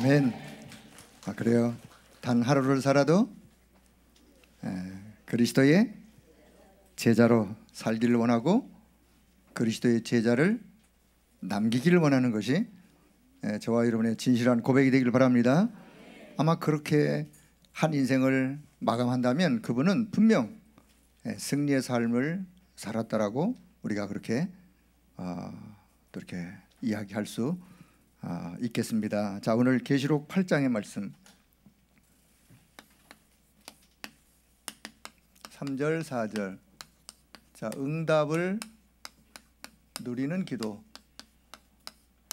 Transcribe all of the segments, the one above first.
아멘. 그래요. 단 하루를 살아도 그리스도의 제자로 살기를 원하고 그리스도의 제자를 남기기를 원하는 것이 저와 여러분의 진실한 고백이 되길 바랍니다. 아마 그렇게 한 인생을 마감한다면 그분은 분명 승리의 삶을 살았다라고 우리가 그렇게 또 이렇게 이야기할 수 있겠습니다. 자, 오늘 계시록 8장의 말씀 3절 4절. 자, 응답을 누리는 기도.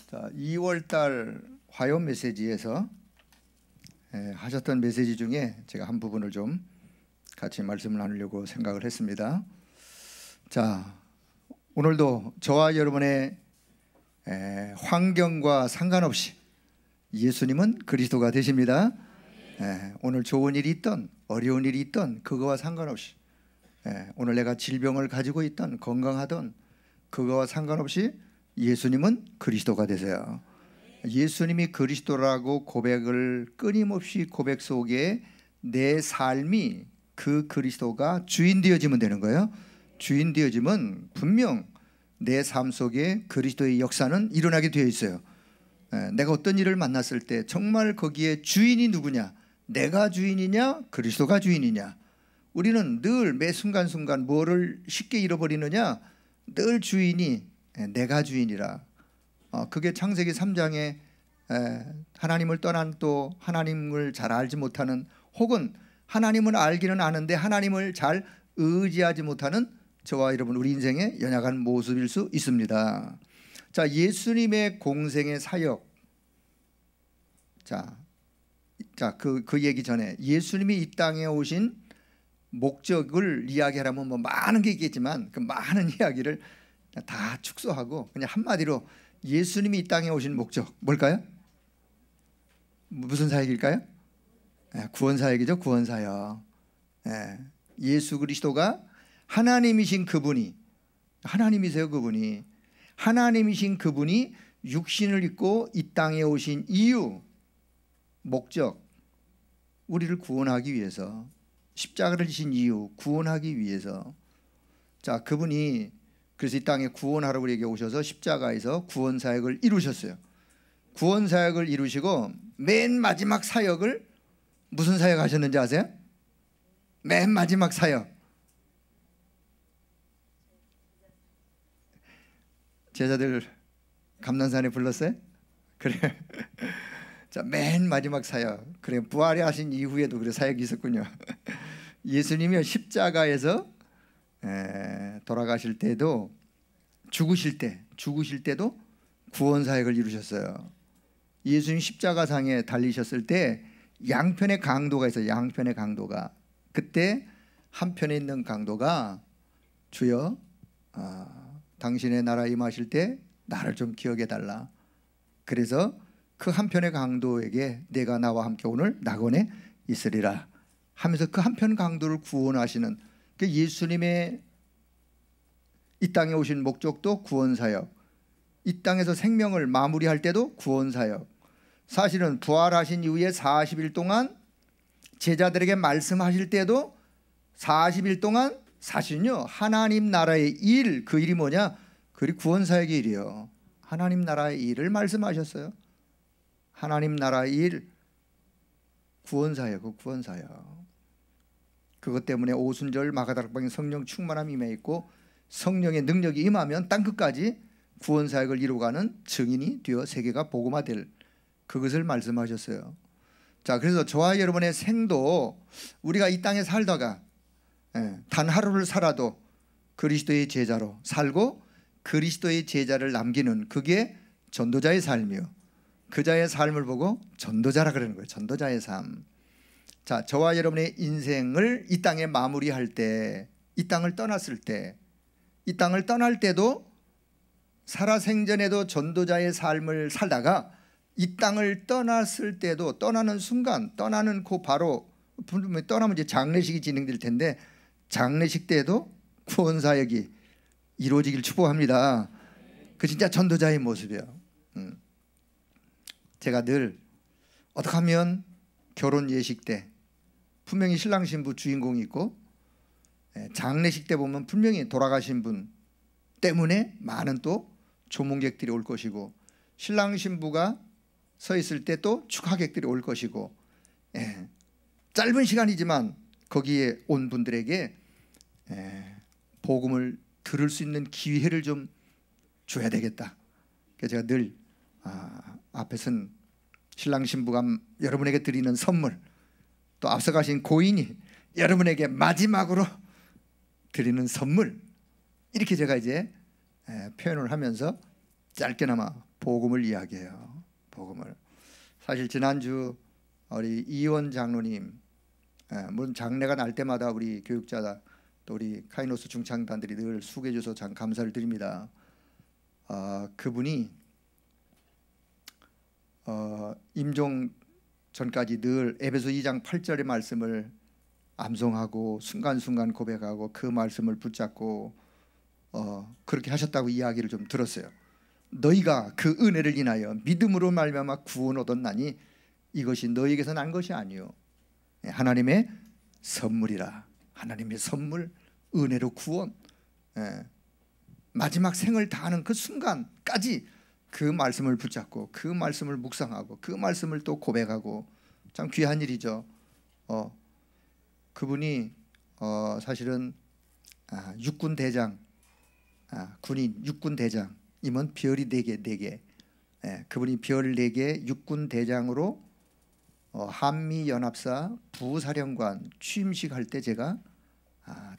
자, 2월달 화요 메시지에서 하셨던 메시지 중에 제가 한 부분을 좀 같이 말씀을 나누려고 생각을 했습니다. 자, 오늘도 저와 여러분의 환경과 상관없이 예수님은 그리스도가 되십니다. 오늘 좋은 일이 있던 어려운 일이 있던 그거와 상관없이 오늘 내가 질병을 가지고 있던 건강하던 그거와 상관없이 예수님은 그리스도가 되세요. 예수님이 그리스도라고 고백을 끊임없이 고백 속에 내 삶이 그 그리스도가 주인 되어지면 되는 거예요. 주인 되어지면 분명 내 삶 속에 그리스도의 역사는 일어나게 되어 있어요. 내가 어떤 일을 만났을 때 정말 거기에 주인이 누구냐? 내가 주인이냐? 그리스도가 주인이냐? 우리는 늘 매 순간순간 뭐를 쉽게 잃어버리느냐? 늘 주인이 내가 주인이라. 그게 창세기 3장에 하나님을 떠난 또 하나님을 잘 알지 못하는 혹은 하나님을 알기는 아는데 하나님을 잘 의지하지 못하는 저와 여러분 우리 인생의 연약한 모습일 수 있습니다. 자, 예수님의 공생의 사역. 그 얘기 전에 예수님이 이 땅에 오신 목적을 이야기하려면 뭐 많은 게 있겠지만 그 많은 이야기를 다 축소하고 그냥 한마디로 예수님이 이 땅에 오신 목적 뭘까요? 무슨 사역일까요? 구원 사역이죠. 구원 사역. 예수 그리스도가 하나님이신 그분이 하나님이세요. 그분이 하나님이신 그분이 육신을 입고 이 땅에 오신 이유 목적 우리를 구원하기 위해서 십자가를 지신 이유 구원하기 위해서. 자, 그분이 그래서 이 땅에 구원하러 우리에게 오셔서 십자가에서 구원 사역을 이루셨어요. 구원 사역을 이루시고 맨 마지막 사역을 무슨 사역 하셨는지 아세요? 맨 마지막 사역 제자들 감난산에 불렀어요? 그래. 자, 맨 마지막 사역. 그래, 부활이 하신 이후에도 그래 사역이 있었군요. 예수님이 십자가에서 돌아가실 때도 죽으실 때도 구원 사역을 이루셨어요. 예수님 십자가상에 달리셨을 때 양편의 강도가 있어요. 양편의 강도가. 그때 한편에 있는 강도가 주여 당신의 나라 임하실 때 나를 좀 기억해 달라. 그래서 그 한편의 강도에게 내가 나와 함께 오늘 낙원에 있으리라 하면서 그 한편 강도를 구원하시는 그 예수님의 이 땅에 오신 목적도 구원사역, 이 땅에서 생명을 마무리할 때도 구원사역. 사실은 부활하신 이후에 40일 동안 제자들에게 말씀하실 때도 40일 동안 사실은요 하나님 나라의 일, 그 일이 뭐냐? 그리 구원사역의 일이에요. 하나님 나라의 일을 말씀하셨어요. 하나님 나라의 일, 구원사역, 구원사역. 그것 때문에 오순절 마가다락방에 성령 충만함이 임해 있고 성령의 능력이 임하면 땅끝까지 구원사역을 이루어가는 증인이 되어 세계가 복음화될 그것을 말씀하셨어요. 자, 그래서 저와 여러분의 생도 우리가 이 땅에 살다가 단 하루를 살아도 그리스도의 제자로 살고 그리스도의 제자를 남기는 그게 전도자의 삶이요. 그자의 삶을 보고 전도자라 그러는 거예요. 전도자의 삶. 자, 저와 여러분의 인생을 이 땅에 마무리할 때, 이 땅을 떠났을 때, 이 땅을 떠날 때도 살아생전에도 전도자의 삶을 살다가 이 땅을 떠났을 때도 떠나는 순간, 떠나는 그 바로 떠나면 이제 장례식이 진행될 텐데 장례식 때도 구원사역이 이루어지길 축복합니다. 그 진짜 전도자의 모습이에요. 제가 늘 어떻게 하면 결혼 예식 때 분명히 신랑 신부 주인공이 있고, 장례식 때 보면 분명히 돌아가신 분 때문에 많은 또 조문객들이 올 것이고, 신랑 신부가 서 있을 때 또 축하객들이 올 것이고, 짧은 시간이지만 거기에 온 분들에게 복음을 들을 수 있는 기회를 좀 줘야 되겠다. 그래서 제가 늘 앞에선 신랑 신부가 여러분에게 드리는 선물, 또 앞서가신 고인이 여러분에게 마지막으로 드리는 선물, 이렇게 제가 이제 표현을 하면서 짧게나마 복음을 이야기해요. 복음을. 사실 지난주 우리 이원 장로님, 물론 장례가 날 때마다 우리 교육자 또 우리 카이노스 중창단들이 늘 수고해 주셔서 참 감사를 드립니다. 그분이 임종 전까지 늘 에베소 2장 8절의 말씀을 암송하고 순간순간 고백하고 그 말씀을 붙잡고 그렇게 하셨다고 이야기를 좀 들었어요. 너희가 그 은혜를 인하여 믿음으로 말미암아 구원 얻었나니 이것이 너희에게서 난 것이 아니요 하나님의 선물이라. 하나님의 선물, 은혜로 구원. 마지막 생을 다하는 그 순간까지 그 말씀을 붙잡고 그 말씀을 묵상하고 그 말씀을 또 고백하고, 참 귀한 일이죠. 그분이 사실은 육군 대장, 군인 육군 대장이면 별이 4개. 그분이 별 4개 육군 대장으로 한미연합사 부사령관 취임식 할 때 제가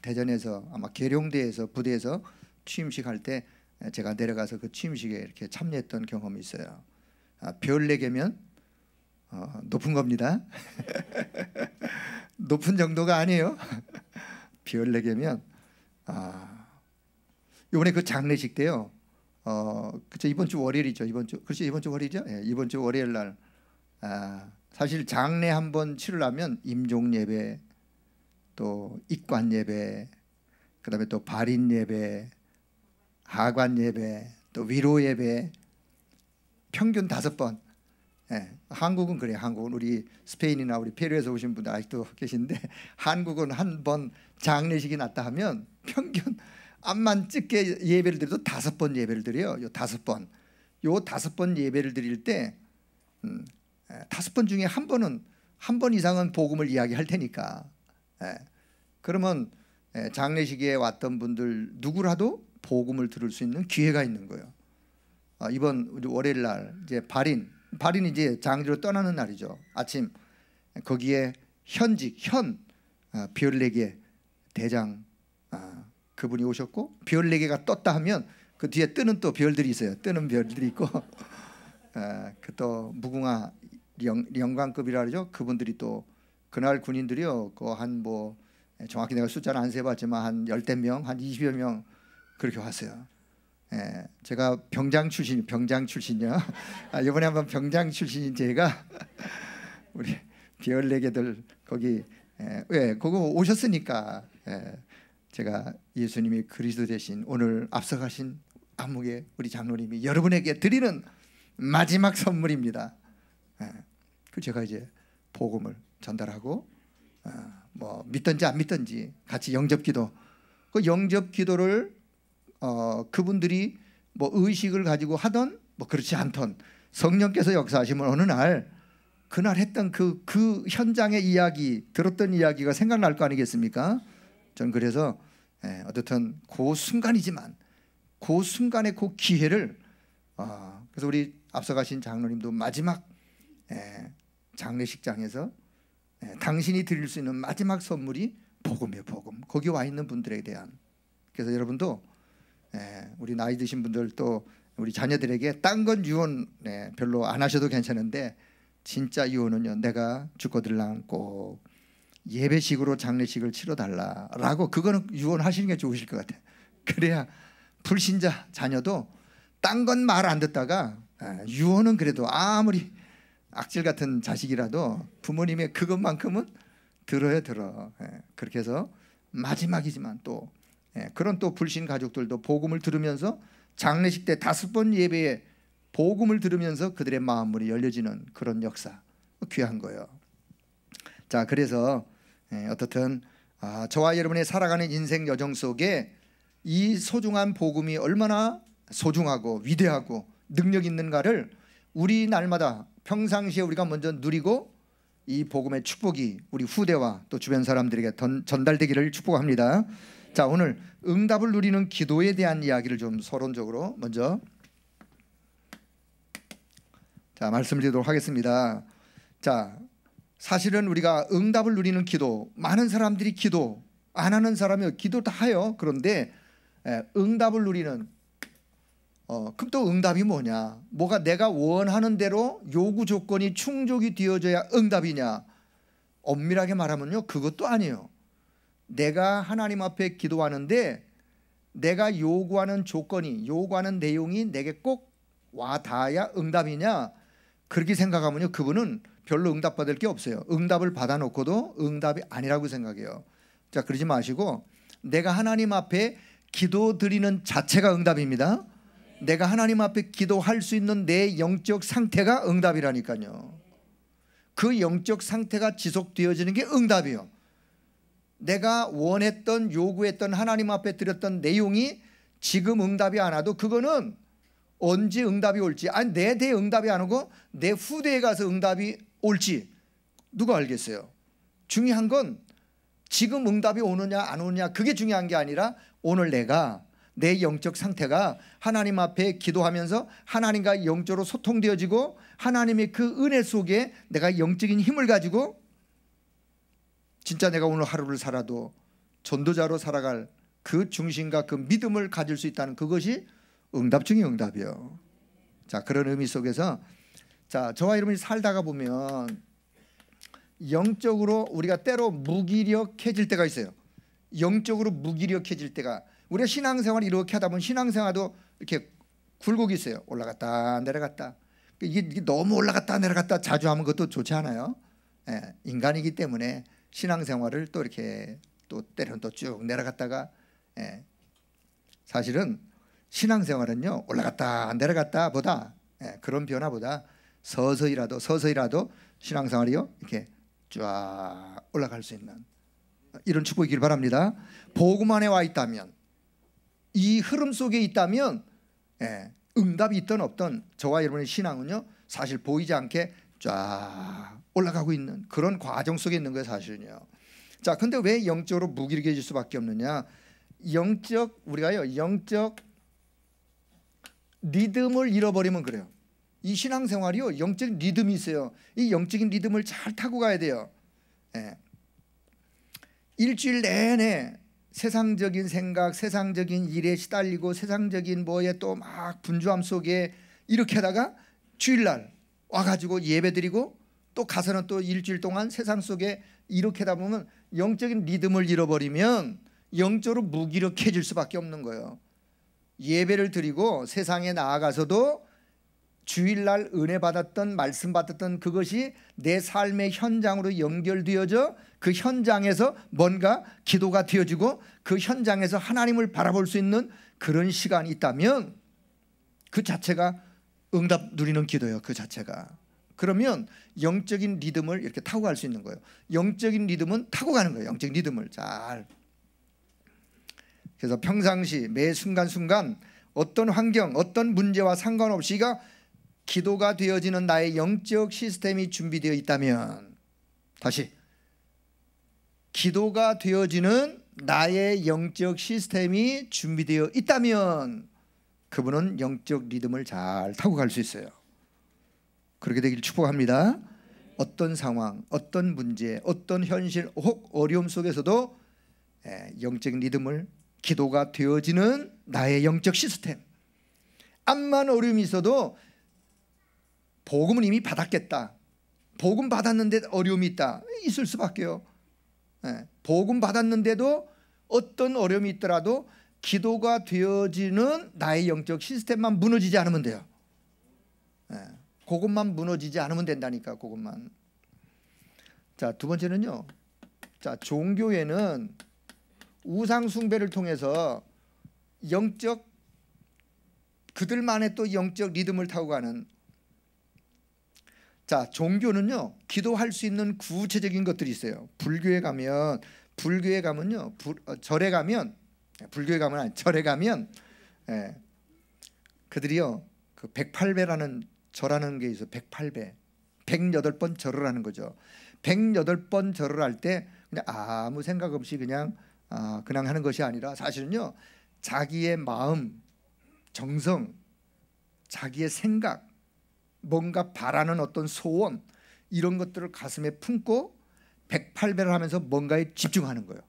대전에서 아마 계룡대에서 부대에서 취임식 할 때 제가 내려가서 그 취임식에 이렇게 참여했던 경험이 있어요. 별 4개면 높은 겁니다. 높은 정도가 아니에요. 별 4개면 이번에 그 장례식 때요. 그쵸, 이번 주 월요일이죠. 이번 주 월요일이죠. 이번 주 월요일 날 사실 장례 한번 치르려면 임종 예배, 또 입관 예배, 그다음에 또 발인 예배, 하관 예배, 또 위로 예배, 평균 5번. 한국은 그래요. 한국은 우리 스페인이나 우리 페루에서 오신 분들 아직도 계신데, 한국은 한 번 장례식이 났다 하면 평균 암만 찍게 예배를 드려도 5번 예배를 드려요. 요 5번. 요 5번 예배를 드릴 때 5번 중에 한 번 이상은 복음을 이야기할 테니까. 그러면 장례식에 왔던 분들 누구라도 복음을 들을 수 있는 기회가 있는 거예요. 이번 우리 월요일 날 이제 발인이 이제 장지로 떠나는 날이죠. 아침 거기에 현직 별 4개 대장 그분이 오셨고, 별 4개가 떴다 하면 그 뒤에 뜨는 또 별들이 있어요. 뜨는 별들이 있고 그 또 무궁화 영광급이라 그러죠. 그분들이 또 그날 군인들이요, 그 한 뭐 정확히 내가 숫자는 안 세봤지만 한 10대 명, 한 20여 명 그렇게 왔어요. 제가 병장 출신이요. 이번에 한번 병장 출신인 제가 우리 별 4개들 거기 그거 오셨으니까 제가 예수님이 그리스도 되신 오늘 앞서가신 안목의 우리 장로님이 여러분에게 드리는 마지막 선물입니다. 그 제가 이제 복음을 전달하고 뭐 믿든지 안 믿든지 같이 영접기도, 그 영접기도를 그분들이 뭐 의식을 가지고 하던 뭐 그렇지 않던 성령께서 역사하시면 어느 날 그날 했던 그 현장의 이야기, 들었던 이야기가 생각날 거 아니겠습니까? 전 그래서 어떻든 그 순간이지만 그 순간의 그 기회를 그래서 우리 앞서가신 장로님도 마지막 장례식장에서 당신이 드릴 수 있는 마지막 선물이 복음이에요. 복음. 거기 와 있는 분들에 대한. 그래서 여러분도 우리 나이 드신 분들 또 우리 자녀들에게 딴 건 유언 별로 안 하셔도 괜찮은데, 진짜 유언은요, 내가 죽거들랑 꼭 예배식으로 장례식을 치러달라라고, 그거는 유언하시는 게 좋으실 것 같아요. 그래야 불신자 자녀도 딴 건 말 안 듣다가 유언은 그래도 아무리 악질 같은 자식이라도 부모님의 그것만큼은 들어. 그렇게 해서 마지막이지만 또 그런 또 불신 가족들도 복음을 들으면서 장례식 때 5번 예배에 복음을 들으면서 그들의 마음문이 열려지는 그런 역사, 귀한 거예요. 자, 그래서 어떻든 저와 여러분의 살아가는 인생 여정 속에 이 소중한 복음이 얼마나 소중하고 위대하고 능력 있는가를 우리 날마다 평상시에 우리가 먼저 누리고 이 복음의 축복이 우리 후대와 또 주변 사람들에게 전달되기를 축복합니다. 자, 오늘 응답을 누리는 기도에 대한 이야기를 좀 서론적으로 먼저 말씀드리도록 하겠습니다. 자, 사실은 우리가 응답을 누리는 기도, 많은 사람들이 기도 안 하는 사람이 기도 다 해요. 그런데 응답을 누리는 그럼 또 응답이 뭐냐? 뭐가 내가 원하는 대로 요구 조건이 충족이 되어져야 응답이냐? 엄밀하게 말하면요, 그것도 아니에요. 내가 하나님 앞에 기도하는데 내가 요구하는 조건이, 요구하는 내용이 내게 꼭 와 닿아야 응답이냐? 그렇게 생각하면요, 그분은 별로 응답받을 게 없어요. 응답을 받아놓고도 응답이 아니라고 생각해요. 자, 그러지 마시고 내가 하나님 앞에 기도 드리는 자체가 응답입니다. 내가 하나님 앞에 기도할 수 있는 내 영적 상태가 응답이라니까요. 그 영적 상태가 지속되어지는 게 응답이에요. 내가 원했던, 요구했던, 하나님 앞에 드렸던 내용이 지금 응답이 안 와도 그거는 언제 응답이 올지, 아니 내 응답이 안 오고 내 후대에 가서 응답이 올지 누가 알겠어요? 중요한 건 지금 응답이 오느냐 안 오느냐, 그게 중요한 게 아니라 오늘 내가 내 영적 상태가 하나님 앞에 기도하면서 하나님과 영적으로 소통되어지고 하나님의 그 은혜 속에 내가 영적인 힘을 가지고 진짜 내가 오늘 하루를 살아도 전도자로 살아갈 그 중심과 그 믿음을 가질 수 있다는, 그것이 응답 중의 응답이에요. 자, 그런 의미 속에서 자, 저와 여러분이 살다가 보면 영적으로 우리가 때로 무기력해질 때가 있어요. 영적으로 무기력해질 때가, 우리가 신앙생활을 이렇게 하다 보면 신앙생활도 이렇게 굴곡이 있어요. 올라갔다 내려갔다. 이게 너무 올라갔다 내려갔다 자주 하면 그것도 좋지 않아요. 인간이기 때문에 신앙생활을 또 이렇게 또 때로는 또 쭉 내려갔다가, 사실은 신앙생활은요, 올라갔다 내려갔다 보다, 그런 변화보다 서서히라도 신앙생활이요 이렇게 쫙 올라갈 수 있는 이런 축복이길 바랍니다. 복음 안에 와 있다면, 이 흐름 속에 있다면, 응답이 있든 없든 저와 여러분의 신앙은요 사실 보이지 않게 쫙 올라가고 있는 그런 과정 속에 있는 거예요, 사실은요. 자, 근데 왜 영적으로 무기력해질 수밖에 없느냐? 우리가요 영적 리듬을 잃어버리면 그래요. 이 신앙생활이요 영적인 리듬이 있어요. 이 영적인 리듬을 잘 타고 가야 돼요. 일주일 내내 세상적인 생각, 세상적인 일에 시달리고 세상적인 뭐에 또 막 분주함 속에 이렇게 하다가 주일날 와가지고 예배드리고 또 가서는 또 일주일 동안 세상 속에 이렇게 하다 보면 영적인 리듬을 잃어버리면 영적으로 무기력해질 수밖에 없는 거예요. 예배를 드리고 세상에 나아가서도 주일날 은혜 받았던, 말씀 받았던 그것이 내 삶의 현장으로 연결되어져 그 현장에서 뭔가 기도가 되어지고 그 현장에서 하나님을 바라볼 수 있는 그런 시간이 있다면 그 자체가 응답 누리는 기도예요. 그 자체가. 그러면 영적인 리듬을 이렇게 타고 갈 수 있는 거예요. 영적인 리듬은 타고 가는 거예요. 영적인 리듬을 잘. 그래서 평상시 매 순간순간 어떤 환경, 어떤 문제와 상관없이가 기도가 되어지는 나의 영적 시스템이 준비되어 있다면, 다시 기도가 되어지는 나의 영적 시스템이 준비되어 있다면 그분은 영적 리듬을 잘 타고 갈 수 있어요. 그렇게 되기를 축복합니다. 어떤 상황, 어떤 문제, 어떤 현실 혹 어려움 속에서도 영적인 리듬을, 기도가 되어지는 나의 영적 시스템, 암만 어려움이 있어도 복음은 이미 받았겠다, 복음 받았는데 어려움이 있다, 있을 수밖에요. 복음 받았는데도 어떤 어려움이 있더라도 기도가 되어지는 나의 영적 시스템만 무너지지 않으면 돼요. 그것만 무너지지 않으면 된다니까, 그것만. 자, 두 번째는요, 자, 종교에는 우상 숭배를 통해서 영적, 그들만의 또 영적 리듬을 타고 가는, 자, 종교는요 기도할 수 있는 구체적인 것들이 있어요. 불교에 가면요 절에 가면, 불교에 가면 아니 절에 가면 그들이요 그 108배라는 절하는 게 있어요. 108배 108번 절을 하는 거죠. 108번 절을 할 때 그냥 아무 생각 없이 그냥 하는 것이 아니라 사실은요 자기의 마음, 정성, 자기의 생각, 뭔가 바라는 어떤 소원, 이런 것들을 가슴에 품고 108배를 하면서 뭔가에 집중하는 거예요.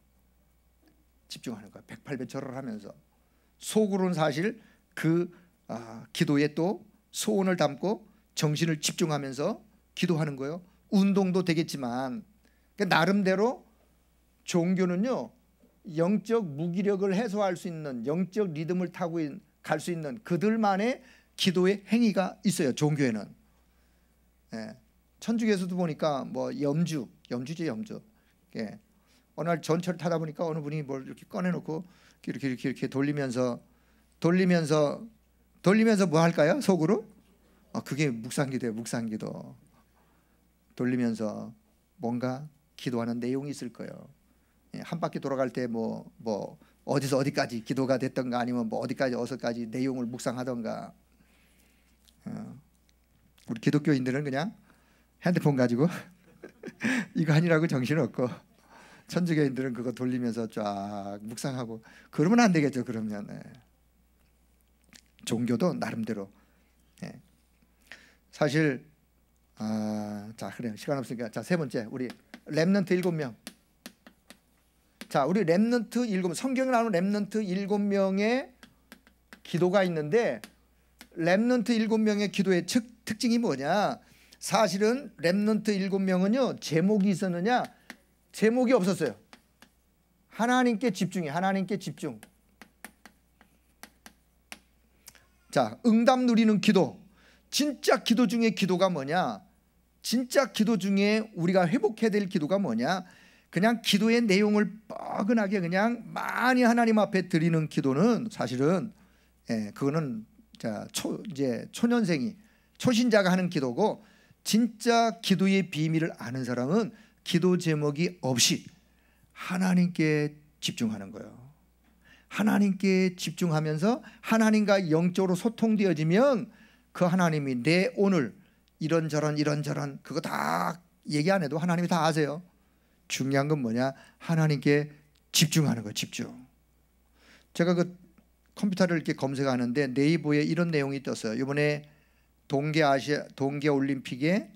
집중하는 거예요. 108배 절을 하면서 속으로는 사실 그 기도에 또 소원을 담고 정신을 집중하면서 기도하는 거예요. 운동도 되겠지만 그러니까 나름대로 종교는요 영적 무기력을 해소할 수 있는, 영적 리듬을 타고 갈 수 있는 그들만의 기도의 행위가 있어요. 종교에는. 천주교에서도 보니까 뭐 염주죠. 어느 날 전철 타다 보니까 어느 분이 뭘 이렇게 꺼내놓고 이렇게 돌리면서 뭐 할까요? 속으로? 그게 묵상기도예요. 묵상기도. 돌리면서 뭔가 기도하는 내용이 있을 거예요. 한 바퀴 돌아갈 때 뭐 어디서 어디까지 기도가 됐던가, 아니면 뭐 어디까지 내용을 묵상하던가. 우리 기독교인들은 그냥 핸드폰 가지고 이거 아니라고 정신없고, 천주교인들은 그거 돌리면서 쫙 묵상하고 그러면 안 되겠죠. 그러면 종교도 나름대로 사실 자 그래요. 시간 없으니까 자 세 번째 우리 렘넌트 7명. 자 우리 렘넌트 7명, 성경에 나오는 렘넌트 7명의 기도가 있는데, 렘넌트 7명의 기도의 특징이 뭐냐? 사실은 렘넌트 7명은요 제목이 있었느냐? 제목이 없었어요. 하나님께 집중해. 하나님께 집중. 자, 응답 누리는 기도. 진짜 기도 중에 기도가 뭐냐? 진짜 기도 중에 우리가 회복해야 될 기도가 뭐냐? 그냥 기도의 내용을 뻐근하게 그냥 많이 하나님 앞에 드리는 기도는 사실은 그거는 이제 초년생이, 초신자가 하는 기도고, 진짜 기도의 비밀을 아는 사람은 기도 제목이 없이 하나님께 집중하는 거예요. 하나님께 집중하면서 하나님과 영적으로 소통되어지면 그 하나님이 내 오늘 이런저런 그거 다 얘기 안 해도 하나님이 다 아세요. 중요한 건 뭐냐? 하나님께 집중하는 거예요. 집중. 제가 그 컴퓨터를 이렇게 검색하는데 네이버에 이런 내용이 떴어요. 이번에 동계올림픽에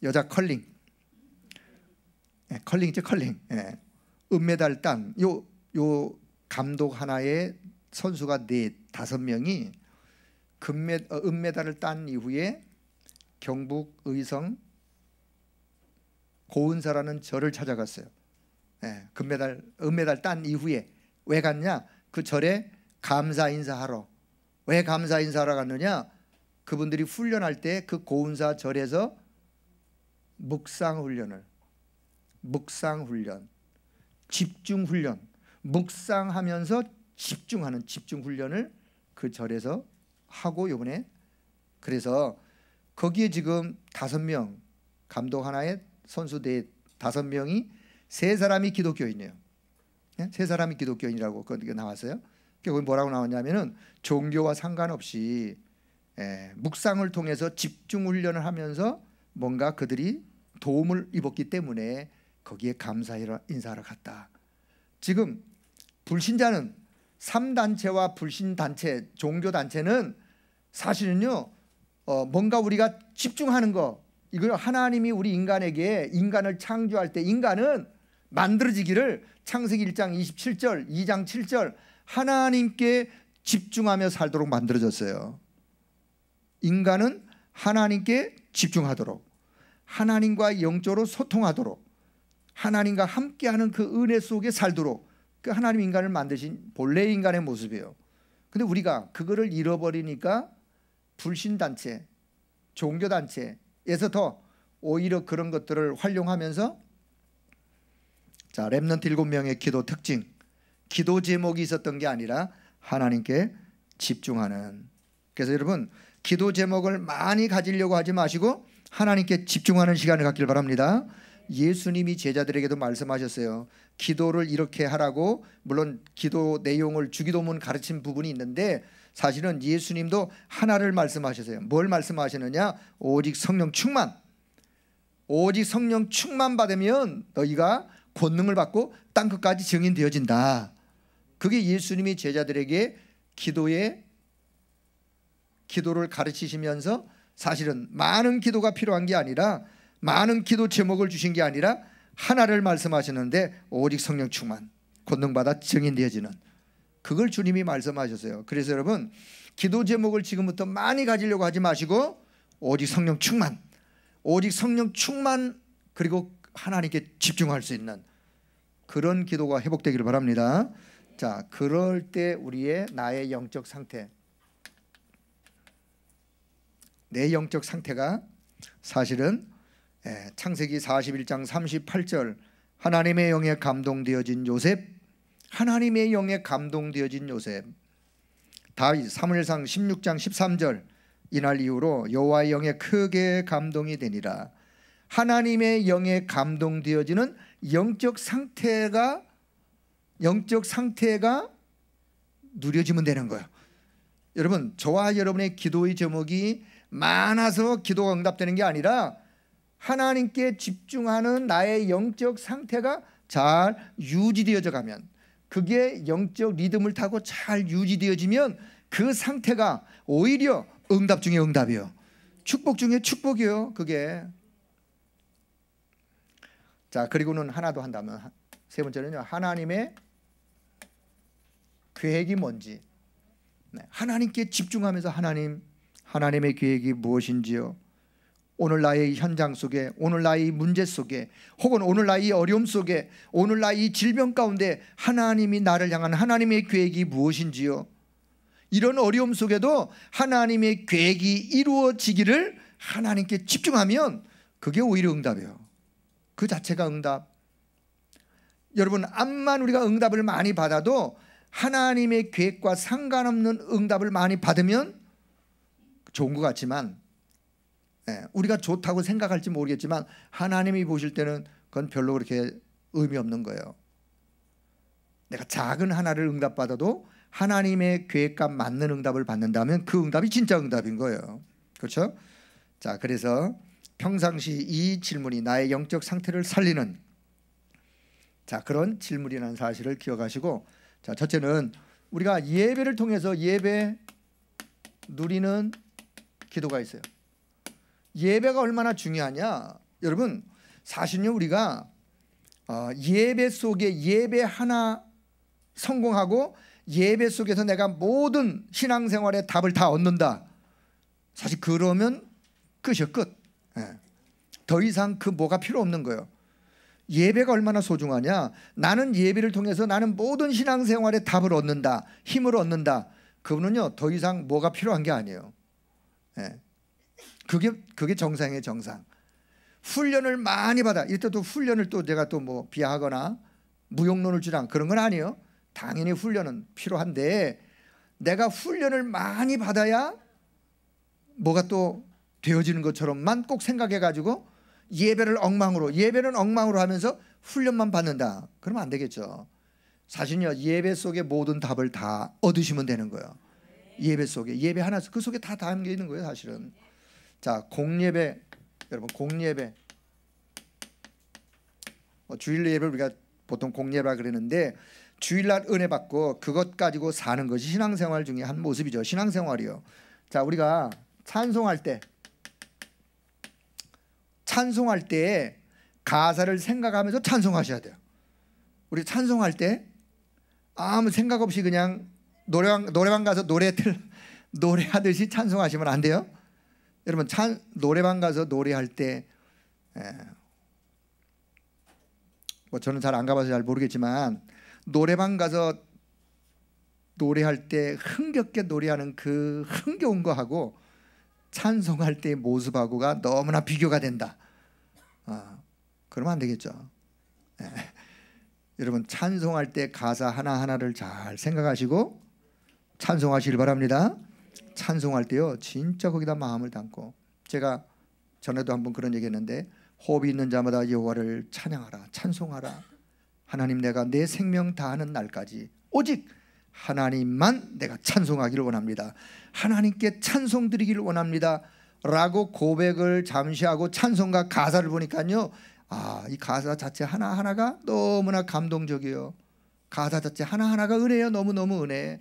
여자 컬링, 컬링이죠. 컬링. 은메달 딴 요 감독 하나의 선수가 5명이 은메달을 딴 이후에 경북 의성 고은사라는 절을 찾아갔어요. 은메달 딴 이후에 왜 갔냐? 그 절에 감사 인사하러. 왜 감사 인사하러 갔느냐? 그분들이 훈련할 때 그 고은사 절에서 묵상훈련, 집중훈련, 묵상하면서 집중하는 집중훈련을 그 절에서 하고, 요번에 그래서 거기에 지금 5명, 감독 하나에 선수 5명이 3사람이 기독교인이에요. 3사람이 기독교인이라고 거기 나왔어요. 거기 뭐라고 나왔냐면은 종교와 상관없이 묵상을 통해서 집중 훈련을 하면서 뭔가 그들이 도움을 입었기 때문에 거기에 감사 인사하러 갔다. 지금 불신자는 3단체와 불신단체, 종교단체는 사실은요 뭔가 우리가 집중하는 거, 이거 하나님이 우리 인간에게 인간을 창조할 때 인간은 만들어지기를 창세기 1장 27절 2장 7절 하나님께 집중하며 살도록 만들어졌어요. 인간은 하나님께 집중하도록, 하나님과 영적으로 소통하도록, 하나님과 함께하는 그 은혜 속에 살도록, 그 하나님 인간을 만드신 본래 인간의 모습이에요. 근데 우리가 그거를 잃어버리니까 불신단체, 종교단체에서 더 오히려 그런 것들을 활용하면서, 자 렘넌트 7명의 기도 특징, 기도 제목이 있었던 게 아니라 하나님께 집중하는. 그래서 여러분 기도 제목을 많이 가지려고 하지 마시고 하나님께 집중하는 시간을 갖길 바랍니다. 예수님이 제자들에게도 말씀하셨어요. 기도를 이렇게 하라고. 물론 기도 내용을 주기도문 가르친 부분이 있는데 사실은 예수님도 하나를 말씀하셨어요. 뭘 말씀하시느냐? 오직 성령 충만. 오직 성령 충만 받으면 너희가 권능을 받고 땅끝까지 증인되어진다. 그게 예수님이 제자들에게 기도를 가르치시면서 사실은 많은 기도가 필요한 게 아니라, 많은 기도 제목을 주신 게 아니라 하나를 말씀하시는데 오직 성령 충만, 권능받아 증인되어지는, 그걸 주님이 말씀하셨어요. 그래서 여러분, 기도 제목을 지금부터 많이 가지려고 하지 마시고 오직 성령 충만, 오직 성령 충만, 그리고 하나님께 집중할 수 있는 그런 기도가 회복되기를 바랍니다. 자, 그럴 때 우리의 나의 영적 상태, 내 영적 상태가 사실은 창세기 41장 38절 하나님의 영에 감동되어진 요셉, 하나님의 영에 감동되어진 요셉. 다윗 사무엘상 16장 13절 이날 이후로 여호와의 영에 크게 감동이 되니라. 하나님의 영에 감동되어지는 영적 상태가 누려지면 되는 거예요. 여러분, 저와 여러분의 기도의 제목이 많아서 기도가 응답되는 게 아니라 하나님께 집중하는 나의 영적 상태가 잘 유지되어져 가면, 그게 영적 리듬을 타고 잘 유지되어지면 그 상태가 오히려 응답 중에 응답이요, 축복 중에 축복이요, 그게. 자, 그리고는 하나 더 한다면, 세 번째는요, 하나님의 계획이 뭔지. 하나님께 집중하면서 하나님의 계획이 무엇인지요. 오늘 나의 현장 속에, 오늘 나의 문제 속에, 혹은 오늘 나의 어려움 속에, 오늘 나의 질병 가운데 하나님이 나를 향한 하나님의 계획이 무엇인지요. 이런 어려움 속에도 하나님의 계획이 이루어지기를 하나님께 집중하면 그게 오히려 응답이에요. 그 자체가 응답. 여러분, 암만 우리가 응답을 많이 받아도 하나님의 계획과 상관없는 응답을 많이 받으면 좋은 것 같지만, 우리가 좋다고 생각할지 모르겠지만 하나님이 보실 때는 그건 별로 그렇게 의미 없는 거예요. 내가 작은 하나를 응답받아도 하나님의 계획과 맞는 응답을 받는다면 그 응답이 진짜 응답인 거예요. 그렇죠? 자, 그래서 평상시 이 질문이 나의 영적 상태를 살리는, 자, 그런 질문이라는 사실을 기억하시고, 자, 첫째는 우리가 예배를 통해서 예배 누리는 기도가 있어요. 예배가 얼마나 중요하냐. 여러분, 사실요, 우리가 예배 속에 예배 하나 성공하고 예배 속에서 내가 모든 신앙생활의 답을 다 얻는다, 사실 그러면 끝이요, 끝. 더 이상 그 뭐가 필요 없는 거예요. 예배가 얼마나 소중하냐. 나는 예배를 통해서 나는 모든 신앙생활의 답을 얻는다, 힘을 얻는다, 그거는요 더 이상 뭐가 필요한 게 아니에요. 그게 정상이에요, 정상. 훈련을 많이 받아. 이때도 훈련을 또 제가 또 뭐 비하하거나 무용론을 주장 그런 건 아니에요. 당연히 훈련은 필요한데 내가 훈련을 많이 받아야 뭐가 또 되어지는 것처럼만 꼭 생각해가지고 예배는 엉망으로 하면서 훈련만 받는다, 그러면 안 되겠죠. 사실은요, 예배 속에 모든 답을 다 얻으시면 되는 거예요. 예배 속에, 예배 하나, 그 속에 다 담겨 있는 거예요, 사실은. 자, 공예배, 여러분, 공예배, 주일 예배를 우리가 보통 공예배라 그러는데, 주일날 은혜 받고 그것 가지고 사는 것이 신앙생활 중에 한 모습이죠. 신앙생활이요. 자, 우리가 찬송할 때 가사를 생각하면서 찬송하셔야 돼요. 우리 찬송할 때 아무 생각 없이 그냥 노래방 가서 노래하듯이 찬송하시면 안 돼요. 여러분, 노래방 가서 노래할 때, 뭐 저는 잘 안 가봐서 잘 모르겠지만, 노래방 가서 노래할 때 흥겹게 노래하는 그 흥겨운 거하고 찬송할 때의 모습하고가 너무나 비교가 된다. 그러면 안 되겠죠. 여러분, 찬송할 때 가사 하나하나를 잘 생각하시고 찬송하시길 바랍니다. 찬송할 때요, 진짜 거기다 마음을 담고. 제가 전에도 한번 그런 얘기했는데, 호흡이 있는 자마다 여호와를 찬양하라, 찬송하라. 하나님, 내가 내 생명 다하는 날까지 오직 하나님만 내가 찬송하기를 원합니다. 하나님께 찬송 드리기를 원합니다 라고 고백을 잠시 하고 찬송가 가사를 보니까요, 이 가사 자체 하나하나가 너무나 감동적이에요. 가사 자체 하나하나가 은혜예요. 너무너무 은혜.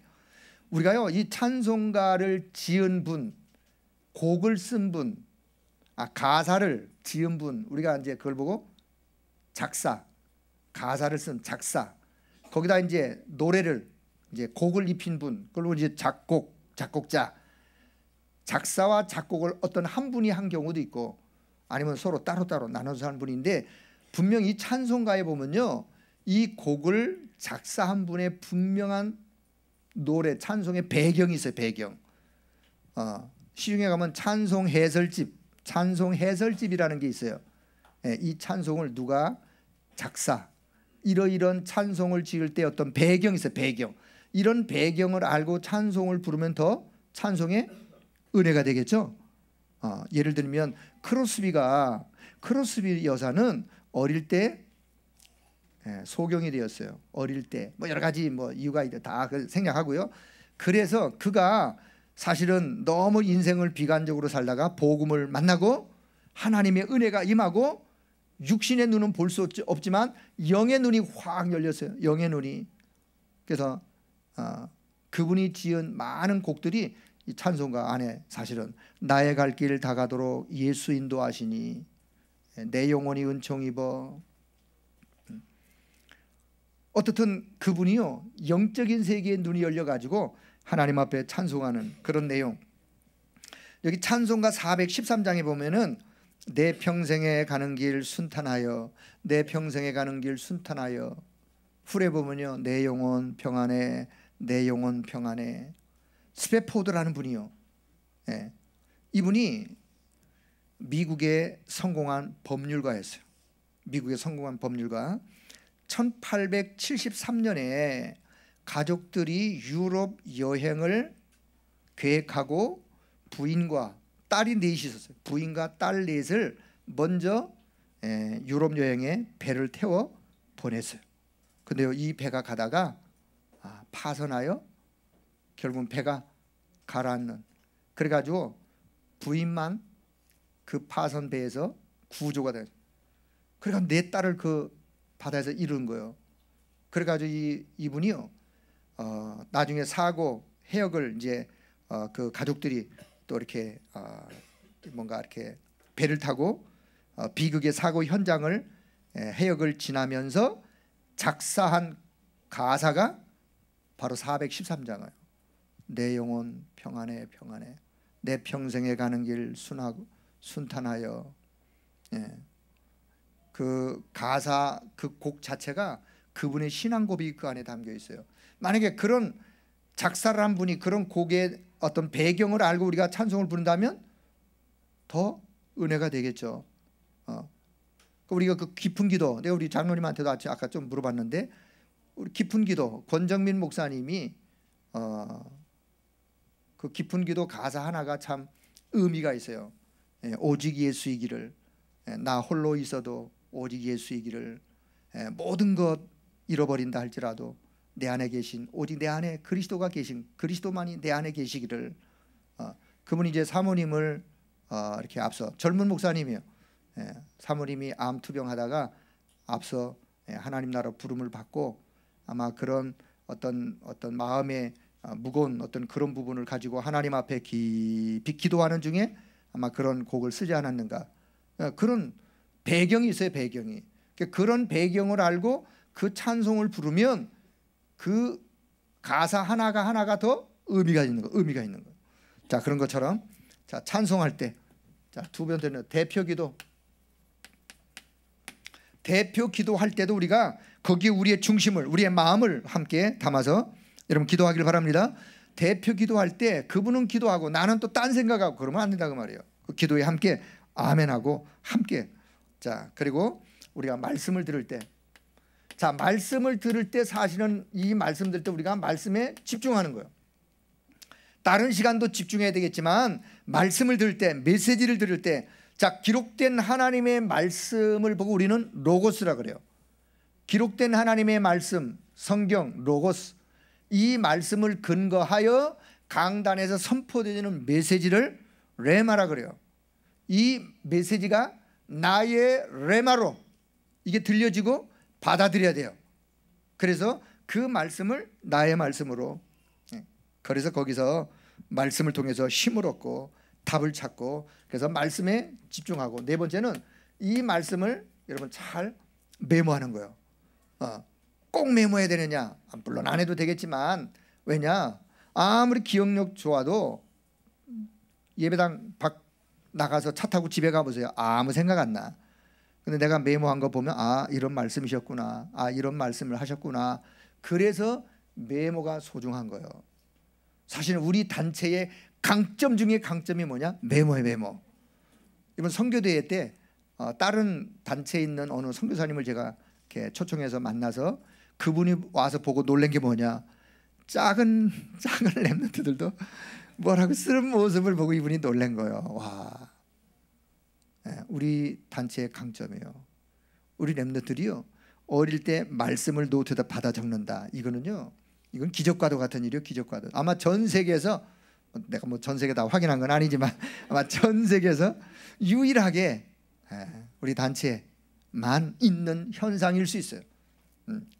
우리가요, 이 찬송가를 지은 분, 곡을 쓴 분, 가사를 지은 분, 우리가 이제 그걸 보고 작사, 가사를 쓴 작사, 거기다 이제 노래를 이제 곡을 입힌 분, 그걸 이제 작곡자, 작사와 작곡을 어떤 한 분이 한 경우도 있고, 아니면 서로 따로따로 나눠서 하는 분인데, 분명히 이 찬송가에 보면요, 이 곡을 작사한 분의 분명한 노래, 찬송의 배경이 있어요. 배경. 시중에 가면 찬송 해설집이라는 게 있어요. 이 찬송을 누가 작사, 이러이런 찬송을 지을 때 어떤 배경이 있어요. 배경. 이런 배경을 알고 찬송을 부르면 더 찬송의 은혜가 되겠죠. 예를 들면 크로스비 여사는 어릴 때 소경이 되었어요. 어릴 때 뭐 여러 가지 이유가 다 생략하고요. 그래서 그가 사실은 너무 인생을 비관적으로 살다가 복음을 만나고 하나님의 은혜가 임하고, 육신의 눈은 볼 수 없지만 영의 눈이 확 열렸어요. 영의 눈이. 그래서 그분이 지은 많은 곡들이 이 찬송가 안에, 사실은 나의 갈 길 다가도록 예수 인도하시니 내 영혼이 은총 입어. 어떻든 그분이요, 영적인 세계의 눈이 열려가지고 하나님 앞에 찬송하는 그런 내용. 여기 찬송가 413장에 보면은 내 평생에 가는 길 순탄하여, 내 평생에 가는 길 순탄하여. 후에 보면요, 내 영혼 평안해, 내 영혼 평안해. 스페포드라는 분이요, 이분이 미국의 성공한 법률가였어요. 미국의 성공한 법률가. 1873년에 가족들이 유럽 여행을 계획하고 부인과 딸이 넷이 있었어요. 부인과 딸 넷을 먼저 유럽 여행에 배를 태워 보냈어요. 근데요, 이 배가 가다가 파선하여 결국은 배가 가라앉는, 그래가지고 부인만 그 파선 배에서 구조가 돼요. 그러니까 내 딸을 그 바다에서 잃은 거예요. 그래가지고 이분이요, 나중에 사고 해역을 이제 그 가족들이 또 이렇게 뭔가 이렇게 배를 타고 비극의 사고 현장을 해역을 지나면서 작사한 가사가 바로 413장이에요. 내 영혼 평안해, 평안해. 내 평생에 가는 길 순탄하여. 그 가사, 그 곡 자체가 그분의 신앙 고백이 그 안에 담겨 있어요. 만약에 그런 작사를 한 분이 그런 곡의 어떤 배경을 알고 우리가 찬송을 부른다면 더 은혜가 되겠죠. 우리가 그 깊은 기도, 내가 우리 장로님한테도 아까 좀 물어봤는데, 우리 깊은 기도, 권정민 목사님이 그 깊은 기도 가사 하나가 참 의미가 있어요. 오직 예수이기를, 나 홀로 있어도 오직 예수이기를, 모든 것 잃어버린다 할지라도 내 안에 계신, 오직 내 안에 그리스도가 계신, 그리스도만이 내 안에 계시기를. 그분이 이제 사모님을 이렇게 앞서, 젊은 목사님이에요. 사모님이 암 투병하다가 앞서 하나님 나라 부름을 받고, 아마 그런 어떤 마음의 무거운 어떤 그런 부분을 가지고 하나님 앞에 깊이 기도하는 중에 아마 그런 곡을 쓰지 않았는가. 그런 배경이 있어요. 배경이. 그런 배경을 알고 그 찬송을 부르면 그 가사 하나가 더 의미가 있는 거. 자, 그런 것처럼, 자, 찬송할 때, 자, 두 번째는 대표기도. 대표기도할 때도 우리가 거기에 우리의 중심을, 우리의 마음을 함께 담아서 여러분 기도하기를 바랍니다. 대표기도할 때 그분은 기도하고 나는 또 딴 생각하고 그러면 안 된다고 말이에요. 그 기도에 함께 아멘하고 함께. 자, 그리고 우리가 말씀을 들을 때, 자, 말씀을 들을 때 사실은 이 말씀 들을 때 우리가 말씀에 집중하는 거예요. 다른 시간도 집중해야 되겠지만 말씀을 들을 때, 메시지를 들을 때 자, 기록된 하나님의 말씀을 보고 우리는 로고스라 그래요. 기록된 하나님의 말씀, 성경, 로고스, 이 말씀을 근거하여 강단에서 선포되는 메시지를 레마라 그래요. 이 메시지가 나의 레마로 이게 들려지고 받아들여야 돼요. 그래서 그 말씀을 나의 말씀으로, 그래서 거기서 말씀을 통해서 힘을 얻고 답을 찾고, 그래서 말씀에 집중하고, 네 번째는 이 말씀을 여러분 잘 메모하는 거예요. 꼭 메모해야 되느냐? 물론 안 해도 되겠지만, 왜냐? 아무리 기억력 좋아도 예배당 밖 나가서 차 타고 집에 가보세요. 아무 생각 안 나. 근데 내가 메모한 거 보면 이런 말씀이셨구나, 이런 말씀을 하셨구나. 그래서 메모가 소중한 거예요. 사실 우리 단체의 강점 중에 강점이 뭐냐? 메모예요, 메모. 이번 선교대회 때 다른 단체에 있는 어느 선교사님을 제가 이렇게 초청해서 만나서 그분이 와서 보고 놀란 게 뭐냐? 작은 렘넌트들도 뭐라고 쓰는 모습을 보고 이분이 놀란 거예요. 와, 우리 단체의 강점이에요. 우리 렘넌트들이요, 어릴 때 말씀을 노트에다 받아 적는다. 이건 기적과도 같은 일이에요. 기적과도. 아마 전 세계에서, 내가 뭐 전 세계 다 확인한 건 아니지만 아마 전 세계에서 유일하게 우리 단체에만 있는 현상일 수 있어요.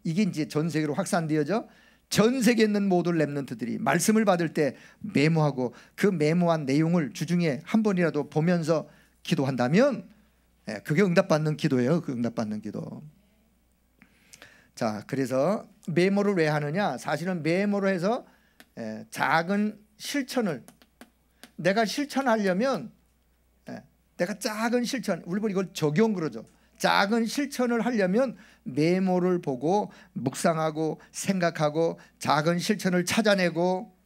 이게 이제 전 세계로 확산되어져 전 세계에 있는 모든 렘넌트들이 말씀을 받을 때 메모하고, 그 메모한 내용을 주중에 한 번이라도 보면서 기도한다면 그게 응답받는 기도예요. 그 응답받는 기도. 자, 그래서 메모를 왜 하느냐? 사실은 메모를 해서 작은 실천을, 내가 실천하려면 내가 작은 실천, 우리 이걸 적용 그러죠. 작은 실천을 하려면 메모를 보고 묵상하고 생각하고 작은 실천을 찾아내고,